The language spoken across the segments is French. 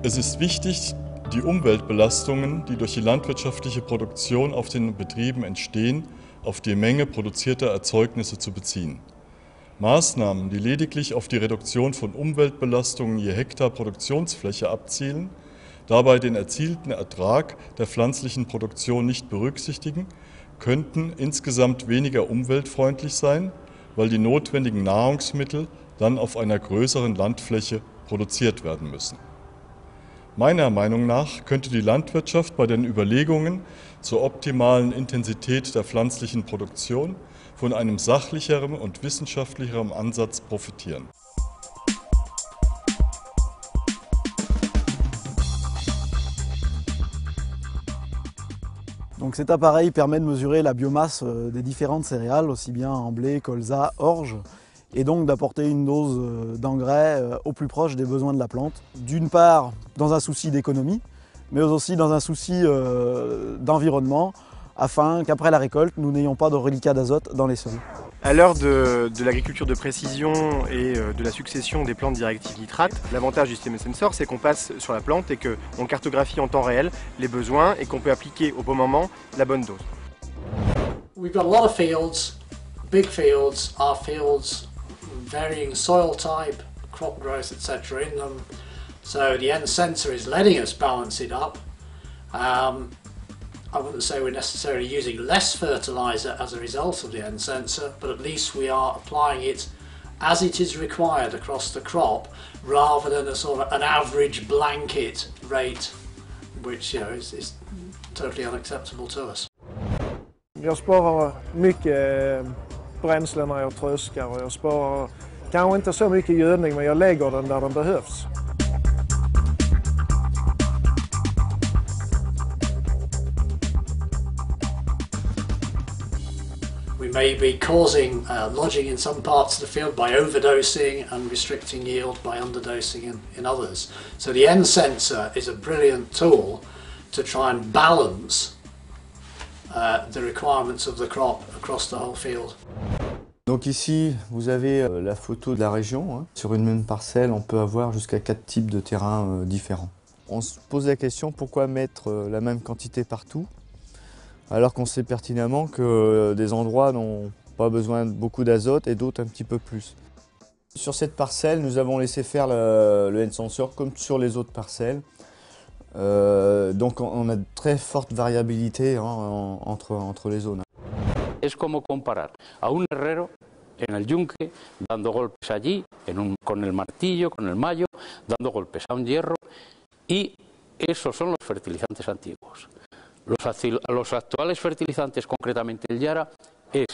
Es ist wichtig, die Umweltbelastungen, die durch die landwirtschaftliche Produktion auf den Betrieben entstehen, auf die Menge produzierter Erzeugnisse zu beziehen. Maßnahmen, die lediglich auf die Reduktion von Umweltbelastungen je Hektar Produktionsfläche abzielen, dabei den erzielten Ertrag der pflanzlichen Produktion nicht berücksichtigen, könnten insgesamt weniger umweltfreundlich sein, weil die notwendigen Nahrungsmittel dann auf einer größeren Landfläche produziert werden müssen. Meiner Meinung nach könnte die Landwirtschaft bei den Überlegungen zur optimalen Intensität der pflanzlichen Produktion von einem sachlicheren und wissenschaftlicheren Ansatz profitieren. Donc cet appareil permet de mesurer la biomasse des différentes céréales, aussi bien en blé, colza, orge, et donc d'apporter une dose d'engrais au plus proche des besoins de la plante. D'une part, dans un souci d'économie, mais aussi dans un souci d'environnement, afin qu'après la récolte, nous n'ayons pas de reliquats d'azote dans les sols. À l'heure de l'agriculture de précision et de la succession des plantes directives nitrates, l'avantage du système sensor, c'est qu'on passe sur la plante et qu'on cartographie en temps réel les besoins et qu'on peut appliquer au bon moment la bonne dose. We've got a lot of fields, big fields, our fields, varying soil type, crop growth, etc. in them. So the N sensor is letting us balance it up. I wouldn't say we're necessarily using less fertiliser as a result of the N sensor, but at least we are applying it as it is required across the crop, rather than a sort of an average blanket rate, which is totally unacceptable to us. Jag sparar mycket bränsle när jag tröskar och jag sparar kanske inte så mycket gödning, men jag lägger den där den behövs. We may be causing lodging in some parts of the field by overdosing and restricting yield by underdosing in others. So the N sensor is a brilliant tool to try and balance the requirements of the crop across the whole field. Donc ici, vous avez la photo de la région. Sur une même parcelle, on peut avoir jusqu'à 4 types de terrains différents. On se pose la question, pourquoi mettre la même quantité partout, alors qu'on sait pertinemment que des endroits n'ont pas besoin de beaucoup d'azote et d'autres un petit peu plus. Sur cette parcelle, nous avons laissé faire le N-sensor comme sur les autres parcelles. Donc on a de très forte variabilité entre les zones. Es como comparar a un herrero en el yunque dando golpes allí, con el martillo, con el mayo, dando golpes a un hierro, y esos son los fertilizantes antiguos. Los actuales fertilizantes, concretamente el Yara, es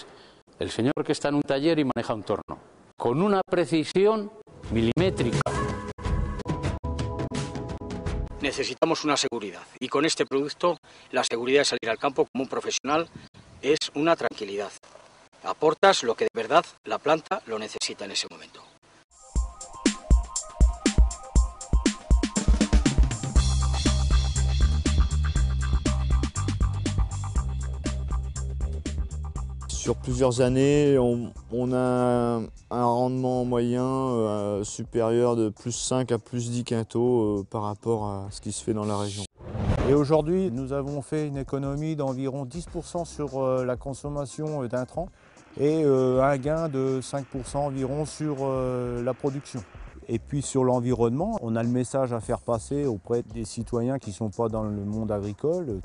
el señor que está en un taller y maneja un torno, con una precisión milimétrica. Necesitamos una seguridad y con este producto la seguridad de salir al campo como un profesional es una tranquilidad. Aportas lo que de verdad la planta lo necesita en ese momento. Sur plusieurs années, on a un rendement moyen supérieur de plus 5 à plus 10 quintaux par rapport à ce qui se fait dans la région. Et aujourd'hui, nous avons fait une économie d'environ 10% sur la consommation d'intrants et un gain de 5% environ sur la production. Et puis sur l'environnement, on a le message à faire passer auprès des citoyens qui ne sont pas dans le monde agricole.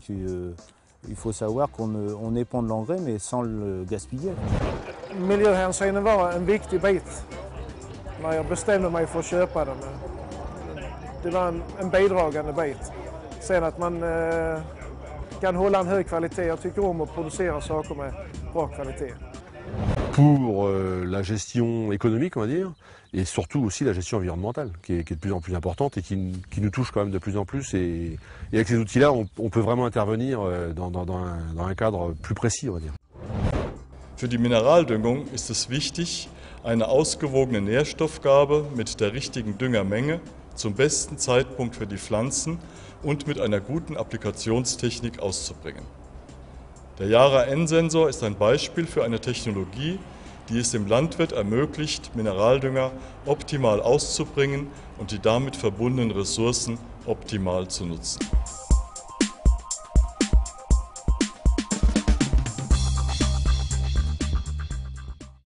Il faut savoir qu'on épand de l'engrais mais sans le gaspiller. Miljöhänsynen var en viktig bit när jag bestämde mig för att köpa den. Det var en bidragande bit. Sen att man kan hålla en hög kvalitet. Jag tycker om att producera saker med bra kvalitet. Pour la gestion économique, on va dire, et surtout aussi la gestion environnementale, qui est de plus en plus importante et qui nous touche quand même de plus en plus. Et avec ces outils-là, on peut vraiment intervenir dans un cadre plus précis, on va dire. Für die Mineraldüngung ist es wichtig, eine ausgewogene Nährstoffgabe mit der richtigen Düngermenge zum besten Zeitpunkt für die Pflanzen und mit einer guten Applikationstechnik auszubringen. Der Yara N-Sensor ist ein Beispiel für eine Technologie, die es dem Landwirt ermöglicht, Mineraldünger optimal auszubringen und die damit verbundenen Ressourcen optimal zu nutzen.